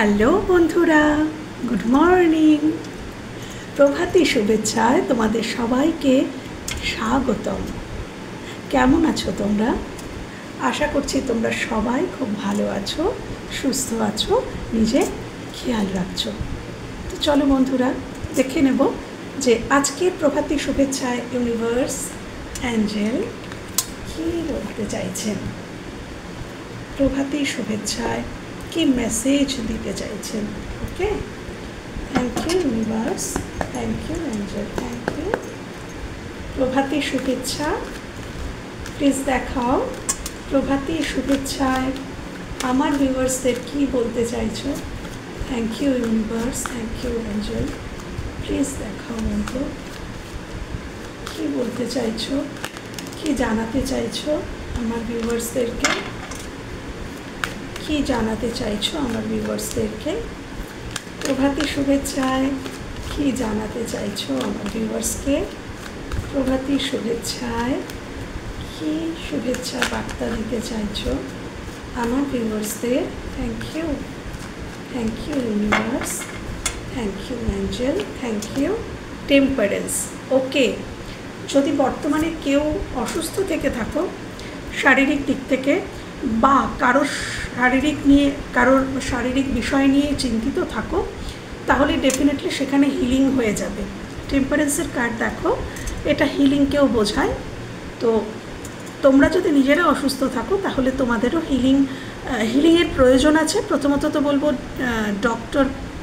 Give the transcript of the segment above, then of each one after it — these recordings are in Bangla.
হ্যালো বন্ধুরা, গুড মর্নিং। প্রভাতী শুভেচ্ছায় তোমাদের সবাইকে স্বাগতম। কেমন আছো তোমরা? আশা করছি তোমরা সবাই খুব ভালো আছো, সুস্থ আছো, নিজে খেয়াল রাখছো। তো চলো বন্ধুরা, দেখে নেব যে আজকের প্রভাতী শুভেচ্ছায় ইউনিভার্স অ্যাঞ্জেল কী বলতে চাইছেন, প্রভাতী শুভেচ্ছায় কি মেসেজ দিতে চাইছেন। Okay, thank you universe, thank you angel, thank you. প্রভাতী শুভেচ্ছা প্লিজ দেখাও, প্রভাতী শুভেচ্ছায় আমার ভিউয়ার্সদের কী বলতে চাইছো। Thank you universe, thank you angel, please দেখাও বন্ধু, কী বলতে চাইছো, কী জানাতে চাইছো আমার ভিউয়ার্সদেরকে, কি জানাতে চাইছো আমার ভিউয়ার্সদেরকে। প্রভাতী শুভেচ্ছায় কি জানাতে চাইছো আমার ভিউয়ার্সকে, প্রভাতী শুভেচ্ছায় কি শুভেচ্ছা বার্তা দিতে চাইছো আমার ভিউয়ার্সদের। Thank you universe, thank you angel, thank you. Temperance, okay. যদি বর্তমানে কেউ অসুস্থ থেকে থাকো শারীরিক দিক থেকে, বা কারোর শারীরিক বিষয় নিয়ে চিন্তিত থাকো, তাহলে ডেফিনেটলি সেখানে হিলিং হয়ে যাবে। টেম্পারেন্সের কার্ড দেখো, এটা হিলিংকেও বোঝায়। তো তোমরা যদি নিজেরা অসুস্থ থাকো তাহলে তোমাদেরও হিলিংয়ের প্রয়োজন আছে। প্রথমত তো বলবো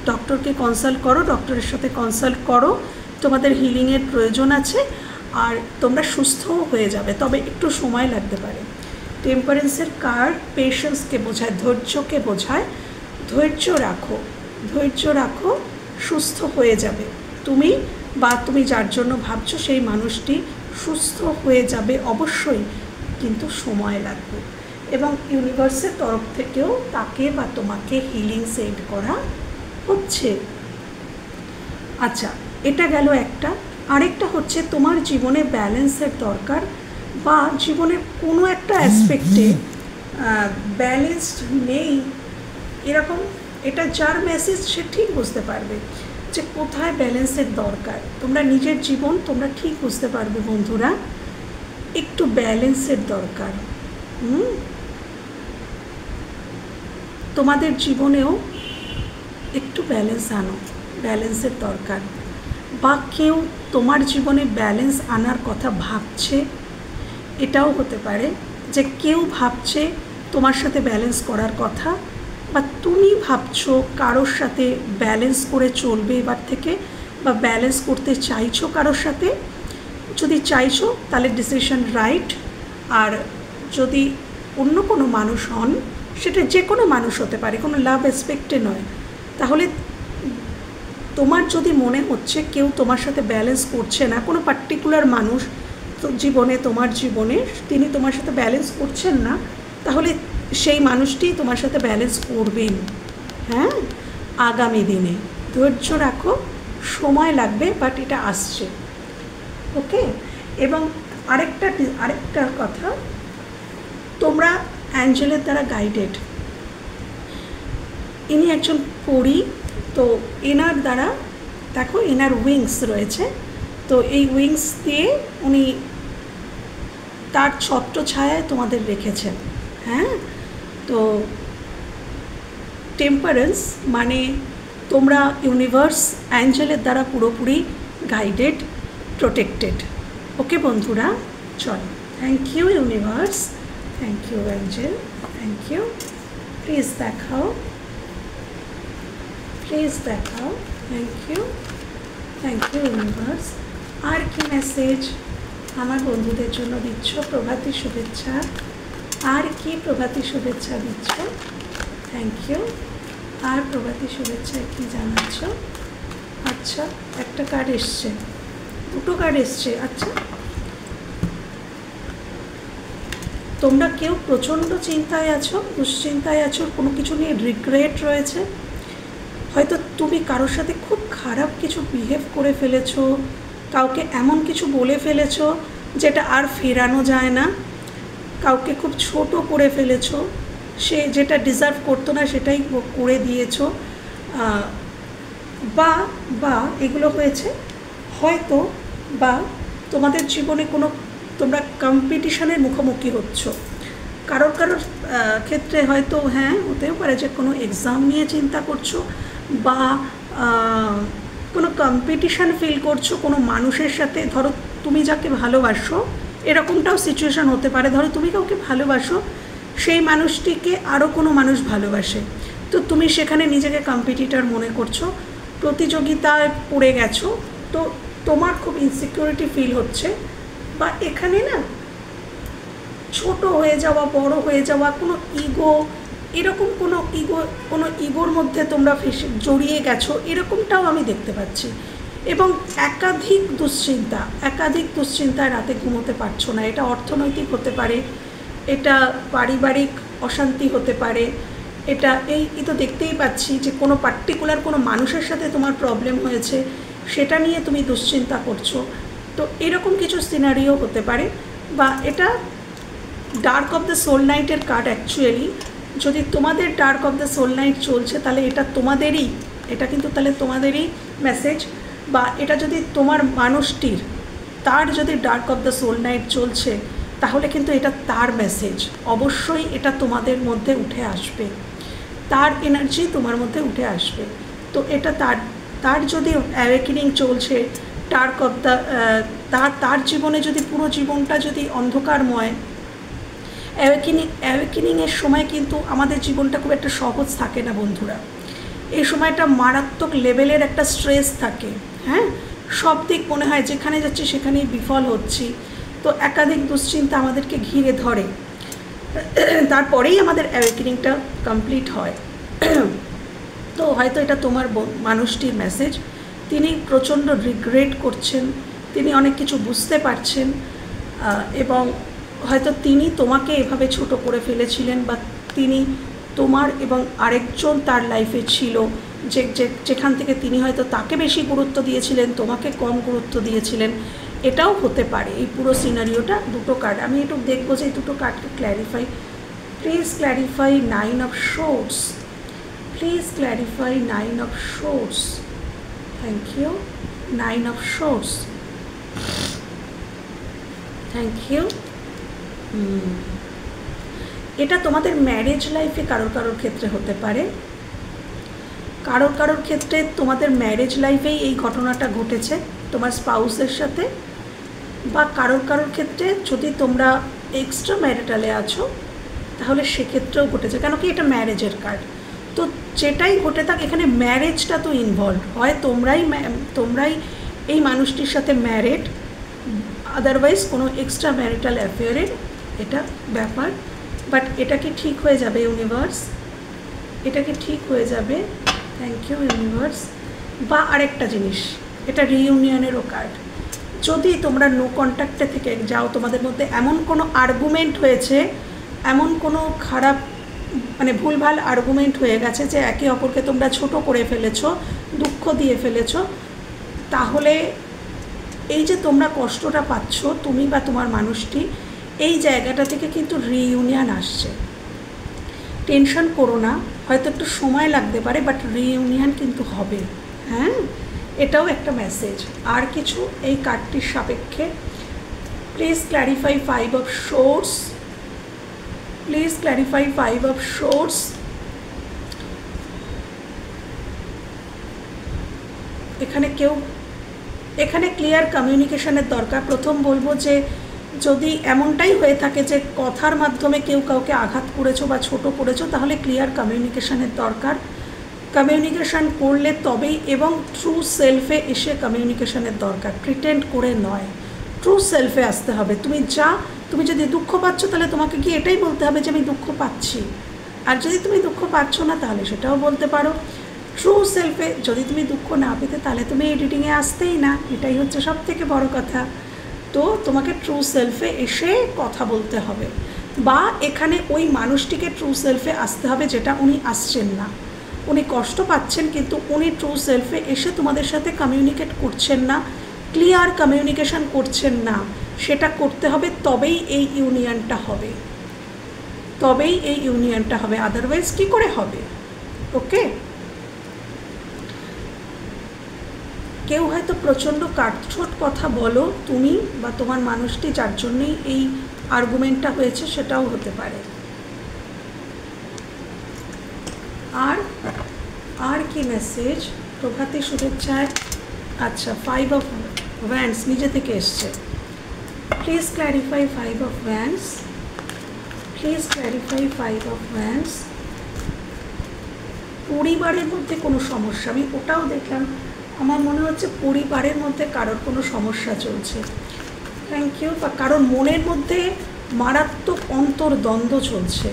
ডক্টরকে কনসাল্ট করো, ডক্টরের সাথে কনসাল্ট করো, তোমাদের হিলিংয়ের প্রয়োজন আছে, আর তোমরা সুস্থও হয়ে যাবে, তবে একটু সময় লাগতে পারে। টেম্পারেন্সের কার্ড পেশেন্সকে বোঝায়, ধৈর্যকে বোঝায়। ধৈর্য রাখো, সুস্থ হয়ে যাবে তুমি, বা তুমি যার জন্য ভাবছো সেই মানুষটি সুস্থ হয়ে যাবে অবশ্যই, কিন্তু সময় লাগবে। এবং ইউনিভার্সের তরফ থেকেও তাকে বা তোমাকে হিলিং সেন্ড করা হচ্ছে। আচ্ছা, এটা গেল একটা। আরেকটা হচ্ছে তোমার জীবনে ব্যালেন্সের দরকার, বা জীবনের কোনো একটা অ্যাসপেক্টে ব্যালেন্সড নেই এরকম। এটা যার মেসেজ সে ঠিক বুঝতে পারবে যে কোথায় ব্যালেন্সের দরকার। তোমরা নিজের জীবন তোমরা ঠিক বুঝতে পারবে বন্ধুরা, একটু ব্যালেন্সের দরকার। তোমাদের জীবনেও একটু ব্যালেন্স আনো, ব্যালেন্সের দরকার। বা কেউ তোমার জীবনে ব্যালেন্স আনার কথা ভাবছে, এটাও হতে পারে যে কেউ ভাবছে তোমার সাথে ব্যালেন্স করার কথা, বা তুমি ভাবছো কারোর সাথে ব্যালেন্স করে চলবে এবার থেকে, বা ব্যালেন্স করতে চাইছো কারোর সাথে। যদি চাইছো তাহলে ডিসিশন রাইট। আর যদি অন্য কোনো মানুষ হন, সেটা যে কোনো মানুষ হতে পারে, কোনো লাভ অ্যাসপেক্টে নয়, তাহলে তোমার যদি মনে হচ্ছে কেউ তোমার সাথে ব্যালেন্স করছে না, কোনো পার্টিকুলার মানুষ তোমার জীবনে তিনি তোমার সাথে ব্যালেন্স করছেন না, তাহলে সেই মানুষটি তোমার সাথে ব্যালেন্স করবেন। হ্যাঁ, আগামী দিনে ধৈর্য রাখো, সময় লাগবে, বাট এটা আসছে। ওকে। এবং আরেকটা কথা, তোমরা অ্যাঞ্জেলের দ্বারা গাইডেড। ইনি একজন পরী, তো এনার দ্বারা দেখো এনার উইংস রয়েছে, তো এই উইংস দিয়ে উনি তার ছত্র ছায়ায় তোমাদের রেখেছেন। হ্যাঁ, তো টেম্পারেন্স মানে তোমরা ইউনিভার্স অ্যাঞ্জেলের দ্বারা পুরোপুরি গাইডেড, প্রোটেক্টেড। ওকে বন্ধুরা, চলো। Thank you universe, thank you angel, thank you. Please দেখাও, থ্যাংক ইউ ইউনিভার্স। আর কি মেসেজ আমার বন্ধুদের জন্য দিচ্ছ প্রভাতী শুভেচ্ছা, আর কি প্রভাতী শুভেচ্ছা দিচ্ছ। Thank you. আর প্রভাতী শুভেচ্ছায় কি জানাচ্ছ। আচ্ছা, একটা কার্ড এসছে, দুটো কার্ড এসছে। আচ্ছা, তোমরা কেউ প্রচণ্ড চিন্তায় আছো, দুশ্চিন্তায় আছো, কোনো কিছু নিয়ে রিগ্রেট রয়েছে। হয়তো তুমি কারোর সাথে খুব খারাপ কিছু বিহেভ করে ফেলেছো, কাউকে এমন কিছু বলে ফেলেছো যেটা আর ফেরানো যায় না, কাউকে খুব ছোট করে ফেলেছো, সে যেটা ডিজার্ভ করতো না সেটাই করে দিয়েছো, বা বা এগুলো হয়েছে হয়তো, বা তোমাদের জীবনে কোনো তোমরা কম্পিটিশনের মুখোমুখি হচ্ছ, কারোর ক্ষেত্রে হয়তো হ্যাঁ হতেও পারে যে কোনো এক্সাম নিয়ে চিন্তা করছো, বা কোনো কম্পিটিশান ফিল করছো কোনো মানুষের সাথে। ধরো তুমি যাকে ভালোবাসো, এরকমটাও সিচুয়েশান হতে পারে, ধরো তুমি কাউকে ভালোবাসো, সেই মানুষটিকে আরও কোনো মানুষ ভালোবাসে, তো তুমি সেখানে নিজেকে কম্পিটিটর মনে করছো, প্রতিযোগিতায় পড়ে গেছো, তো তোমার খুব ইনসিকিউরিটি ফিল হচ্ছে, বা এখানে না ছোট হয়ে যাওয়া, বড় হয়ে যাওয়া, কোনো ইগো, এরকম কোনো ইগোর মধ্যে তোমরা জড়িয়ে গেছো, এরকমটাও আমি দেখতে পাচ্ছি। এবং একাধিক দুশ্চিন্তায় রাতে ঘুমোতে পারছো না। এটা অর্থনৈতিক হতে পারে, এটা পারিবারিক অশান্তি হতে পারে, এটা এই তো দেখতেই পাচ্ছি যে কোনো পার্টিকুলার কোনো মানুষের সাথে তোমার প্রবলেম হয়েছে, সেটা নিয়ে তুমি দুশ্চিন্তা করছো। তো এরকম কিছু সিনারিও হতে পারে। বা এটা ডার্ক অফ দ্য সোল নাইটের কার্ড। অ্যাকচুয়ালি যদি তোমাদের dark of the soul night চলছে, তাহলে এটা কিন্তু তাহলে তোমাদেরই মেসেজ। বা এটা যদি তোমার মানুষটির, তার যদি dark of the soul night চলছে, তাহলে কিন্তু এটা তার মেসেজ, অবশ্যই এটা তোমাদের মধ্যে উঠে আসবে, তার এনার্জি তোমার মধ্যে উঠে আসবে। তো এটা তার যদি অ্যাওয়েকেনিং চলছে, ডার্ক অফ দ্য তার জীবনে যদি পুরো জীবনটা যদি অন্ধকারময়, অ্যাওয়েকেনিংয়ের সময় কিন্তু আমাদের জীবনটা খুব একটা সহজ থাকে না বন্ধুরা। এই সময়টা মারাত্মক লেভেলের একটা স্ট্রেস থাকে, হ্যাঁ, সব দিক মনে হয় যেখানে যাচ্ছি সেখানেই বিফল হচ্ছি। তো একাধিক দুশ্চিন্তা আমাদেরকে ঘিরে ধরে, তারপরেই আমাদের অ্যাওয়েকেনিংটা কমপ্লিট হয়। তো হয়তো এটা তোমার মানুষটির মেসেজ, তিনি প্রচণ্ড রিগ্রেট করছেন, তিনি অনেক কিছু বুঝতে পারছেন, এবং হয়তো তিনি তোমাকে এভাবে ছোট করে ফেলেছিলেন, বা তিনি তোমার এবং আরেকজন তার লাইফে ছিল, যেখান থেকে তিনি হয়তো তাকে বেশি গুরুত্ব দিয়েছিলেন, তোমাকে কম গুরুত্ব দিয়েছিলেন, এটাও হতে পারে। এই পুরো সিনারিওটা দুটো কার্ড আমি একটু দেখবো যে এই দুটো কার্ডকে clarify, please clarify 9 of Swords, please clarify 9 of Swords, thank you, 9 of Swords, thank you. এটা তোমাদের ম্যারেজ লাইফে কারোর ক্ষেত্রে হতে পারে, কারোর ক্ষেত্রে তোমাদের ম্যারেজ লাইফেই এই ঘটনাটা ঘটেছে তোমার স্পাউসের সাথে, বা কারোর ক্ষেত্রে যদি তোমরা এক্সট্রা ম্যারিটালে আছো তাহলে সেক্ষেত্রেও ঘটেছে, কেন কি এটা ম্যারেজের কার্ড। তো যেটাই ঘটে থাক, এখানে ম্যারেজটা তো ইনভলভ হয়, তোমরাই এই মানুষটির সাথে ম্যারিড, আদারওয়াইজ কোনো এক্সট্রা ম্যারিটাল অ্যাফেয়ারের এটা ব্যাপার। বাট এটা কি ঠিক হয়ে যাবে ইউনিভার্স, এটা কি ঠিক হয়ে যাবে, থ্যাংক ইউ ইউনিভার্স। বা আরেকটা জিনিস, এটা রিইউনিয়নেরও কার্ড। যদি তোমরা নো কন্ট্যাক্টে থেকে যাও, তোমাদের মধ্যে এমন কোনো আর্গুমেন্ট হয়েছে, এমন কোনো খারাপ মানে ভুলভাল আর্গুমেন্ট হয়ে গেছে যে একে অপরকে তোমরা ছোট করে ফেলেছো, দুঃখ দিয়ে ফেলেছো, তাহলে এই যে তোমরা কষ্টটা পাচ্ছ, তুমি বা তোমার মানুষটি, এই জায়গাটা থেকে কিন্তু রিইউনিয়ন আসছে। টেনশন করো না, হয়তো একটু সময় লাগতে পারে, বাট রিইউনিয়ন কিন্তু হবে, হ্যাঁ, এটাও একটা মেসেজ। আর কিছু এই কার্ডটির সাপেক্ষে please clarify 5 of Swords, please clarify 5 of Swords। এখানে ক্লিয়ার কমিউনিকেশনের দরকার। প্রথম বলবো যে যদি এমনটাই হয়ে থাকে যে কথার মাধ্যমে কেউ কাউকে আঘাত করেছো বা ছোট করেছো, তাহলে ক্লিয়ার কমিউনিকেশনের দরকার। কমিউনিকেশান করলে তবেই, এবং ট্রু সেলফে এসে কমিউনিকেশনের দরকার, প্রিটেন্ড করে নয়, ট্রু সেলফে আসতে হবে। তুমি যদি দুঃখ পাচ্ছ, তাহলে তোমাকে কি এটাই বলতে হবে যে আমি দুঃখ পাচ্ছি, আর যদি তুমি দুঃখ পাচ্ছ না তাহলে সেটাও বলতে পারো। ট্রু সেলফে যদি তুমি দুঃখ না পেতে, তাহলে তুমি এই রিডিংয়ে আসতেই না, এটাই হচ্ছে সব থেকে বড় কথা। তো তোমাকে ট্রু সেলফে এসে কথা বলতে হবে, বা এখানে ওই মানুষটিকে ট্রু সেলফে আসতে হবে, যেটা উনি আসছেন না, উনি কষ্ট পাচ্ছেন, কিন্তু উনি ট্রু সেলফে এসে তোমাদের সাথে কমিউনিকেট করছেন না, ক্লিয়ার কমিউনিকেশান করছেন না, সেটা করতে হবে, তবেই এই ইউনিয়নটা হবে। তবেই এই ইউনিয়নটা হবে, আদারওয়াইজ কী করে হবে? ওকে, কেউ হয়তো প্রচণ্ড কাটছট কথা বলো তুমি বা তোমার মানুষটি, যার জন্যই এই আর্গুমেন্টটা হয়েছে, সেটাও হতে পারে। আর কি মেসেজ প্রভাতী শুভেচ্ছায়? আচ্ছা, 5 of Wands নিজে থেকে এসছে। Please clarify 5 of Wands, please clarify 5 of Wands। পরিবারের মধ্যে কোনো সমস্যা, আমি ওটাও দেখলাম, আমার মনে হচ্ছে পরিবারের মধ্যে কারোর কোনো সমস্যা চলছে। Thank you. বা কারোর মনের মধ্যে মারাত্মক অন্তর্দ্বন্দ্ব চলছে,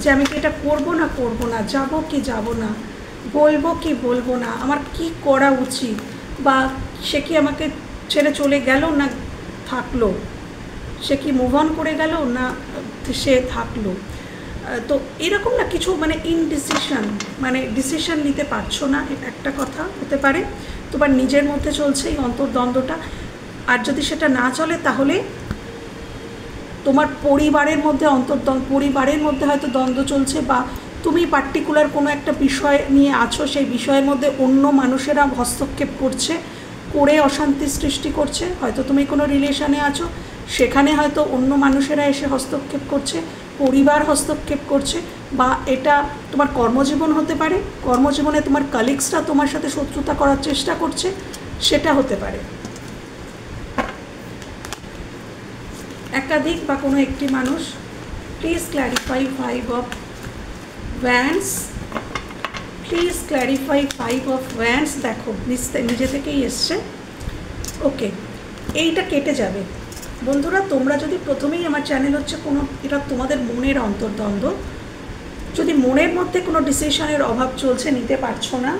যে আমি কি এটা করবো না, যাব কি যাব না, বলবো কি বলবো না, আমার কি করা উচিত, বা সে কি আমাকে ছেড়ে চলে গেল না থাকলো, সে কি মুভ অন করে গেল না সে থাকলো। তো এরকম না কিছু, মানে ইনডিসিশন, মানে ডিসিশন নিতে পারছো না, এটা একটা কথা হতে পারে। তোমার নিজের মধ্যে চলছে এই অন্তর্দ্বন্দ্বটা। আর যদি সেটা না চলে, তাহলে তোমার পরিবারের মধ্যে পরিবারের মধ্যে হয়তো দ্বন্দ্ব চলছে, বা তুমি পার্টিকুলার কোনো একটা বিষয় নিয়ে আছো, সেই বিষয়ের মধ্যে অন্য মানুষেরা হস্তক্ষেপ করছে, করে অশান্তি সৃষ্টি করছে। হয়তো তুমি কোনো রিলেশনে আছো, সেখানে হয়তো অন্য মানুষেরা এসে হস্তক্ষেপ করছে, পরিবার হস্তক্ষেপ করছে, বা এটা তোমার কর্মজীবন হতে পারে, কর্মজীবনে তোমার কালিগসরা তোমার সাথে শত্রুতা করার চেষ্টা করছে, সেটা হতে পারে। একাধিক বা কোনো একটি মানুষ। Please clarify 5 of Wands, please clarify 5 of Wands। দেখো নিজে থেকেই এসছে। ওকে, এইটা কেটে যাবে বন্ধুরা। তোমরা যদি প্রথমেই, আমার চ্যানেল হচ্ছে কোনো, এটা তোমাদের মনের অন্তর্দ্বন্দ্ব, যদি মনের মধ্যে কোনো ডিসিশনের অভাব চলছে, নিতে পারছো না,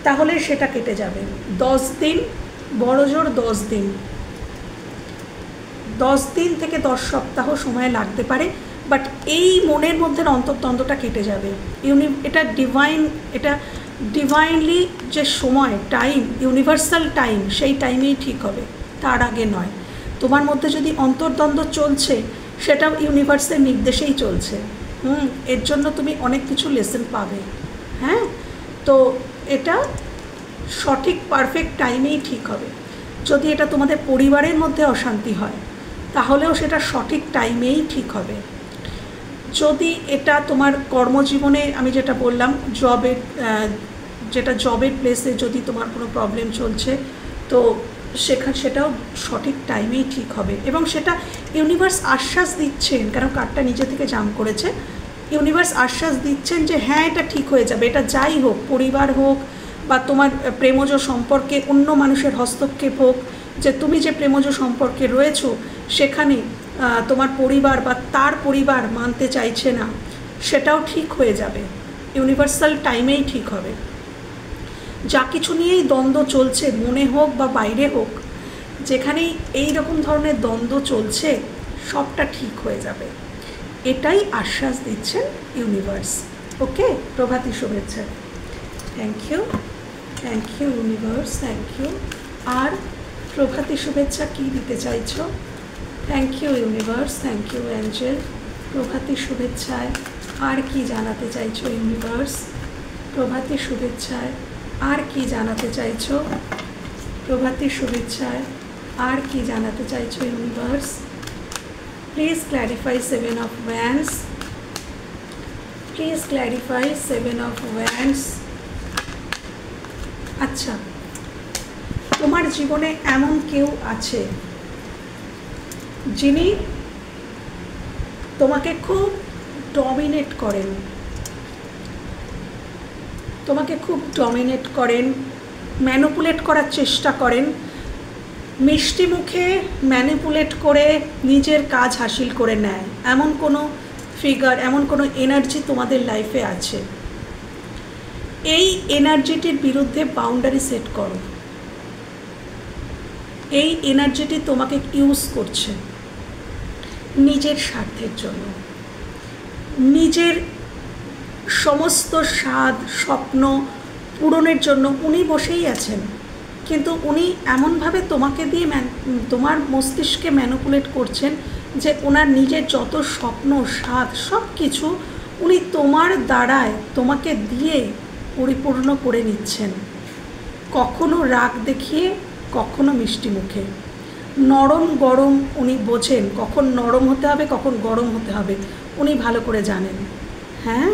তাহলে সেটা কেটে যাবে। 10 দিন, বড় জোর 10 দিন, 10 দিন থেকে 10 সপ্তাহ সময় লাগতে পারে, বাট এই মনের মধ্যে অন্তর্দ্বন্দ্বটা কেটে যাবে। এটা ডিভাইনলি যে সময়, টাইম, ইউনিভার্সাল টাইম, সেই টাইমেই ঠিক হবে, তার আগে নয়। তোমার মধ্যে যদি অন্তর্দ্বন্দ্ব চলছে, সেটাও ইউনিভার্সের নির্দেশেই চলছে। এর জন্য তুমি অনেক কিছু লেসন পাবে। হ্যাঁ, তো এটা সঠিক পারফেক্ট টাইমেই ঠিক হবে। যদি এটা তোমাদের পরিবারের মধ্যে অশান্তি হয়, তাহলেও সেটা সঠিক টাইমেই ঠিক হবে। যদি এটা তোমার কর্মজীবনে, আমি যেটা বললাম, জবের প্লেসে যদি তোমার কোনো প্রবলেম চলছে, তো সেটাও সঠিক টাইমেই ঠিক হবে। এবং সেটা ইউনিভার্স আশ্বাস দিচ্ছেন, কারণ কার্ডটা নিজে থেকে জাম্প করেছে। ইউনিভার্স আশ্বাস দিচ্ছেন যে হ্যাঁ, এটা ঠিক হয়ে যাবে। এটা যাই হোক, পরিবার হোক বা তোমার প্রেমজ সম্পর্কে অন্য মানুষের হস্তক্ষেপ হোক, যে তুমি যে প্রেমজ সম্পর্কে রয়েছো সেখানে তোমার পরিবার বা তার পরিবার মানতে চাইছে না, সেটাও ঠিক হয়ে যাবে। ইউনিভার্সাল টাইমেই ঠিক হবে। যা কিছু নিয়েই দ্বন্দ্ব চলছে, মনে হোক বা বাইরে হোক, যেখানেই এই রকম ধরনের দ্বন্দ্ব চলছে, সবটা ঠিক হয়ে যাবে, এটাই আশ্বাস দিচ্ছেন ইউনিভার্স। ওকে, প্রভাতী শুভেচ্ছা। Thank you universe, thank you. আর প্রভাতী শুভেচ্ছা কী দিতে চাইছো? Thank you universe, thank you angel. প্রভাতী শুভেচ্ছায় আর কি জানাতে চাইছো ইউনিভার্স? প্রভাতী শুভেচ্ছায় আর কি জানাতে চাইছো? প্রভাতী শুভেচ্ছায় আর কি জানাতে চাইছো universe? Please clarify 7 of Wands, please clarify 7 of Wands। আচ্ছা, তোমার জীবনে এমন কেউ আছে যিনি তোমাকে খুব ডমিনেট করেন, ম্যানিপুলেট করার চেষ্টা করেন, মিষ্টি মুখে ম্যানিপুলেট করে নিজের কাজ হাসিল করে নেয়, এমন কোনো ফিগার, এমন কোনো এনার্জি তোমাদের লাইফে আছে। এই এনার্জিটির বিরুদ্ধে বাউন্ডারি সেট করো। এই এনার্জিটি তোমাকে ইউজ করছে নিজের স্বার্থের জন্য, নিজের সমস্ত স্বাদ স্বপ্ন পূরণের জন্য উনি বসেই আছেন, কিন্তু উনি এমনভাবে তোমাকে দিয়ে তোমার মস্তিষ্কে ম্যানিপুলেট করছেন যে ওনার নিজের যত স্বপ্ন স্বাদ সব কিছু উনি তোমার দ্বারায় তোমাকে দিয়ে পরিপূর্ণ করে নিচ্ছেন, কখনো রাগ দেখিয়ে, কখনো মিষ্টি মুখে। নরম গরম উনি বোঝেন, কখন নরম হতে হবে কখন গরম হতে হবে উনি ভালো করে জানেন। হ্যাঁ,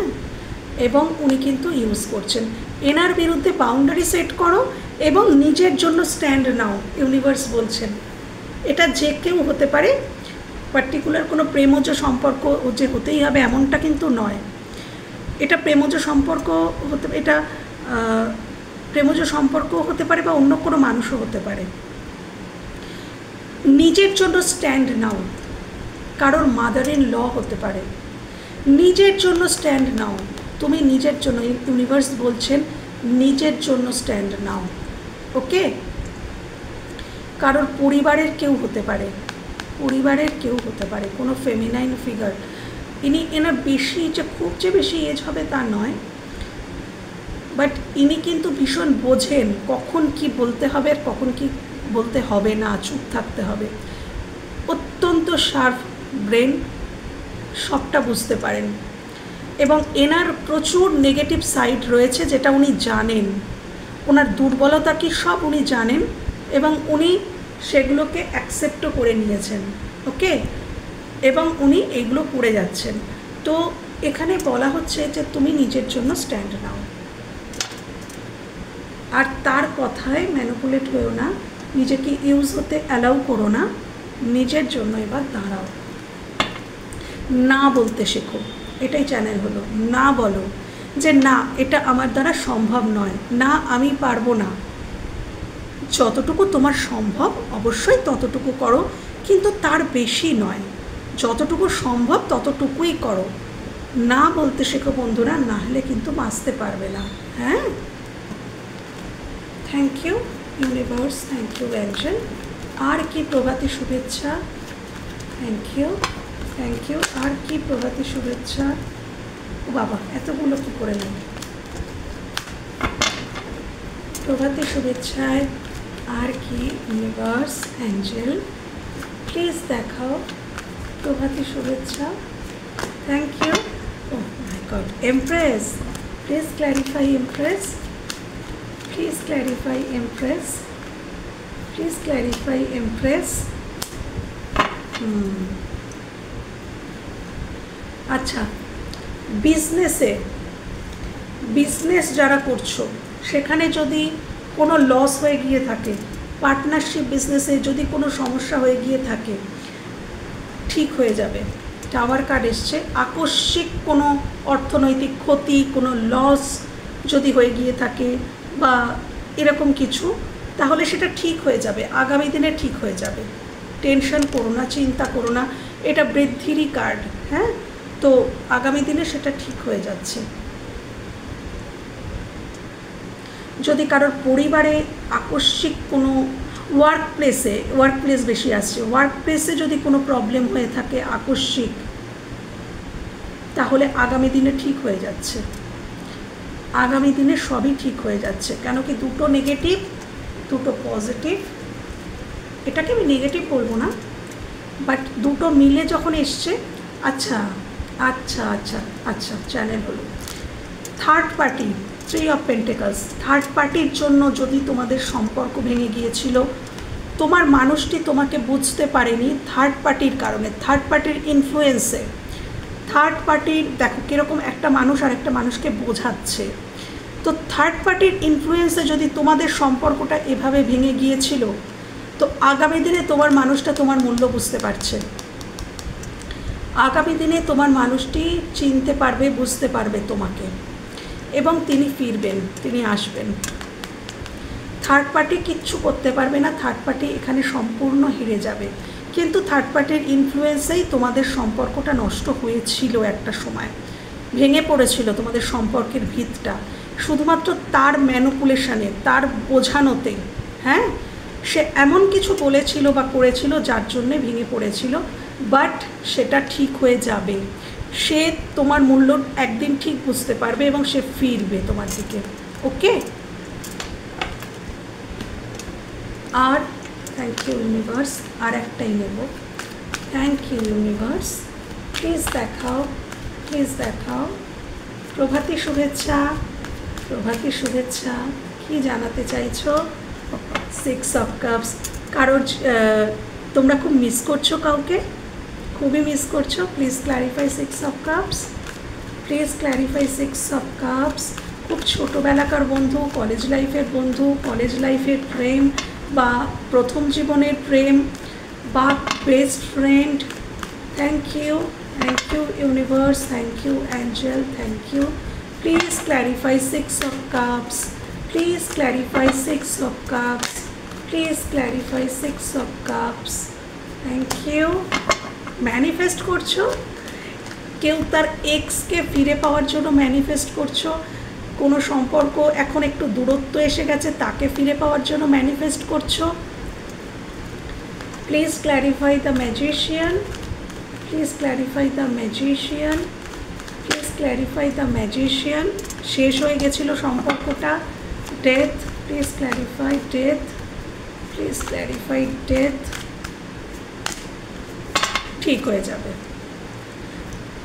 এবং উনি কিন্তু ইউজ করছেন। এনার বিরুদ্ধে বাউন্ডারি সেট করো এবং নিজের জন্য স্ট্যান্ড নাও, ইউনিভার্স বলছেন। এটা যে কেউ হতে পারে, পার্টিকুলার কোনো প্রেমজ সম্পর্ক যে হতেই হবে এমনটা কিন্তু নয়। এটা প্রেমজ সম্পর্ক হতে, এটা প্রেমজ সম্পর্ক হতে পারে বা অন্য কোনো মানুষও হতে পারে। নিজের জন্য স্ট্যান্ড নাও, কারোর মাদার ইন ল হতে পারে। নিজের জন্য স্ট্যান্ড নাও, তুমি নিজের জন্য, ইউনিভার্স বলছেন নিজের জন্য স্ট্যান্ড নাও। ওকে, কারোর পরিবারের কেউ হতে পারে, পরিবারের কেউ হতে পারে, কোনো ফেমিনাইন ফিগার। এনার বেশি যে খুব যে বেশি এজ হবে তা নয়, বাট ইনি কিন্তু ভীষণ বোঝেন কখন কি বলতে হবে আর কখন কি বলতে হবে না, চুপ থাকতে হবে। অত্যন্ত শার্প ব্রেন, সবটা বুঝতে পারেন। এবং এনার প্রচুর নেগেটিভ সাইড রয়েছে যেটা উনি জানেন, ওনার দুর্বলতা কি সব উনি জানেন এবং উনি সেগুলোকে অ্যাকসেপ্টও করে নিয়েছেন। ওকে, এবং উনি এইগুলো করে যাচ্ছেন। তো এখানে বলা হচ্ছে যে তুমি নিজের জন্য স্ট্যান্ড নাও, আর তার কথায় ম্যানিপুলেট হয়েও না, নিজেকে ইউজ হতে অ্যালাউ করো না, নিজের জন্য এবার দাঁড়াও। না বলতে শেখো, এটাই চ্যানেল হলো। না বলো যে না, এটা আমার দ্বারা সম্ভব নয়, না আমি পারবো না। যতটুকু তোমার সম্ভব অবশ্যই ততটুকু করো, কিন্তু তার বেশি নয়। যতটুকু সম্ভব ততটুকুই করো। না বলতে শেখো বন্ধুরা, না হলে কিন্তু বাঁচতে পারবে না। হ্যাঁ, thank you universe, thank you angel. আর কি প্রভাতী শুভেচ্ছা, থ্যাংক ইউ, থ্যাংক ইউ। আর কি প্রভাতী শুভেচ্ছা, ও বাবা এতগুলো কী করে নেব। প্রভাতী শুভেচ্ছায় আর কি ইউনিভার্স অ্যাঞ্জেল প্লিজ দেখাও প্রভাতী শুভেচ্ছা। Thank you. Oh my god, empress please clarify, empress please clarify, empress please clarify, empress. আচ্ছা, বিজনেস যারা করছো সেখানে যদি কোনো লস হয়ে গিয়ে থাকে, পার্টনারশিপ বিজনেসে যদি কোনো সমস্যা হয়ে গিয়ে থাকে, ঠিক হয়ে যাবে। টাওয়ার কার্ড এসছে। আকস্মিক কোনো অর্থনৈতিক ক্ষতি, কোনো লস যদি হয়ে গিয়ে থাকে বা এরকম কিছু, তাহলে সেটা ঠিক হয়ে যাবে, আগামী দিনে ঠিক হয়ে যাবে। টেনশন করো না, চিন্তা করো না, এটা বৃদ্ধিরই কার্ড। হ্যাঁ, তো আগামী দিনে সেটা ঠিক হয়ে যাচ্ছে। যদি কারোর পরিবারে আকস্মিক কোনো ওয়ার্ক প্লেস বেশি আসছে, ওয়ার্ক প্লেসে যদি কোনো প্রবলেম হয়ে থাকে আকস্মিক, তাহলে আগামী দিনে ঠিক হয়ে যাচ্ছে। আগামী দিনে সবই ঠিক হয়ে যাচ্ছে। কেন কি দুটো নেগেটিভ, দুটো পজিটিভ। এটাকে আমি নেগেটিভ বলবো না, বাট দুটো মিলে যখন এসছে। আচ্ছা আচ্ছা আচ্ছা আচ্ছা, চ্যানেল হলো third party, 3 of pentacles. Third পার্টির জন্য যদি তোমাদের সম্পর্ক ভেঙে গিয়েছিল, তোমার মানুষটি তোমাকে বুঝতে পারেনি থার্ড পার্টির কারণে, থার্ড পার্টির ইনফ্লুয়েন্সে। থার্ড পার্টির দেখো কীরকম একটা মানুষ আর একটা মানুষকে বোঝাচ্ছে। তো থার্ড পার্টির ইনফ্লুয়েন্সে যদি তোমাদের সম্পর্কটা এভাবে ভেঙে গিয়েছিল, তো আগামী দিনে তোমার মানুষটা তোমার মূল্য বুঝতে পারছে। আগামী দিনে তোমার মানুষটি চিনতে পারবে, বুঝতে পারবে তোমাকে, এবং তিনি ফিরবেন, তিনি আসবেন। থার্ড পার্টি কিচ্ছু করতে পারবে না, থার্ড পার্টি এখানে সম্পূর্ণ হেরে যাবে। কিন্তু থার্ড পার্টির ইনফ্লুয়েন্সেই তোমাদের সম্পর্কটা নষ্ট হয়েছিল, একটা সময় ভেঙে পড়েছিল তোমাদের সম্পর্কের ভিতটা, শুধুমাত্র তার ম্যানিপুলেশনে, তার বোঝানোতে। হ্যাঁ, সে এমন কিছু বলেছিল বা করেছিল যার জন্যে ভেঙে পড়েছিল, বাট সেটা ঠিক হয়ে যাবে। সে তোমার মূল্য একদিন ঠিক বুঝতে পারবে এবং সে ফিরবে তোমার দিকে। ওকে, আর থ্যাংক ইউ ইউনিভার্স। আর একটাই নেব। Thank you universe. প্লিজ দেখাও, প্লিজ দেখাও। প্রভাতী শুভেচ্ছা, প্রভাতী শুভেচ্ছা। কি জানাতে চাইছো? 6 অফ কাপস। কারোর তোমরা খুব মিস করছো কাউকে, খুবই মিস করছো। Please clarify 6 of cups, please clarify 6 of cups. খুব ছোটোবেলাকার বন্ধু, কলেজ লাইফের বন্ধু, কলেজ লাইফের প্রেম বা প্রথম জীবনের প্রেম বা best friend. Thank you universe, thank you angel, thank you. Please clarify 6 of cups, please clarify 6 of cups, please clarify 6 of cups. Thank you. Manifest করছো, কেউ তার এক্সকে ফিরে পাওয়ার জন্য ম্যানিফেস্ট করছো। কোনো সম্পর্ক এখন একটু দূরত্ব এসে গেছে, তাকে ফিরে পাওয়ার জন্য ম্যানিফেস্ট করছো। Please clarify the magician, please clarify the magician, please clarify the magician. শেষ হয়ে গেছিলো সম্পর্কটা। Death, please clarify death, please clarify death. ঠিক হয়ে যাবে,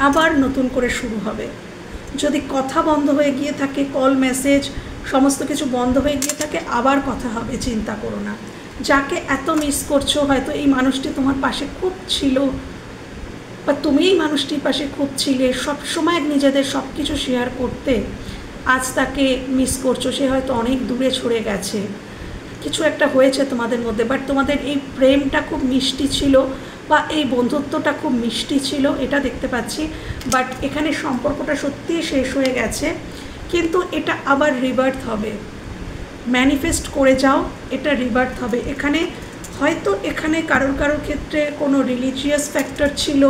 আবার নতুন করে শুরু হবে। যদি কথা বন্ধ হয়ে গিয়ে থাকে, কল মেসেজ সমস্ত কিছু বন্ধ হয়ে গিয়ে থাকে, আবার কথা হবে, চিন্তা করো না। যাকে এত মিস করছো, হয়তো এই মানুষটি তোমার পাশে খুব ছিল বা তুমি এই মানুষটির পাশে খুব ছিলে, সবসময় নিজেদের সব কিছু শেয়ার করতে, আজ তাকে মিস করছো। সে হয়তো অনেক দূরে সরে গেছে, কিছু একটা হয়েছে তোমাদের মধ্যে, বাট তোমাদের এই প্রেমটা খুব মিষ্টি ছিল বা এই বন্ধুত্বটা খুব মিষ্টি ছিল, এটা দেখতে পাচ্ছি। বাট এখানে সম্পর্কটা সত্যিই শেষ হয়ে গেছে, কিন্তু এটা আবার রিবার্থ হবে। ম্যানিফেস্ট করে যাও, এটা রিবার্থ হবে। এখানে হয়তো এখানে কারোর ক্ষেত্রে কোনো রিলিজিয়াস ফ্যাক্টর ছিল,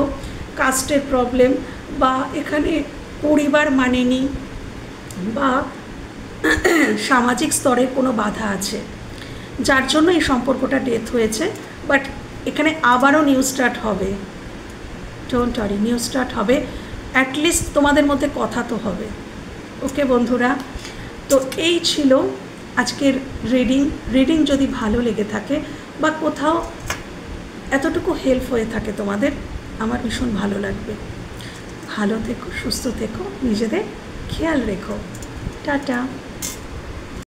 কাস্টের প্রবলেম, বা এখানে পরিবার মানেনি, বা সামাজিক স্তরে কোনো বাধা আছে, যার জন্য এই সম্পর্কটা ডেথ হয়েছে। বাট এখানে আবারও নিউ স্টার্ট হবে। ডোন্ট ওয়ারি, নিউ স্টার্ট হবে। অ্যাটলিস্ট তোমাদের মধ্যে কথা তো হবে। ওকে বন্ধুরা, তো এই ছিল আজকের রিডিং। যদি ভালো লেগে থাকে বা কোথাও এতটুকু হেল্প হয়ে থাকে তোমাদের, আমার ভীষণ ভালো লাগবে। ভালো থেকো, সুস্থ থেকো, নিজেদের খেয়াল রেখো। টাটা।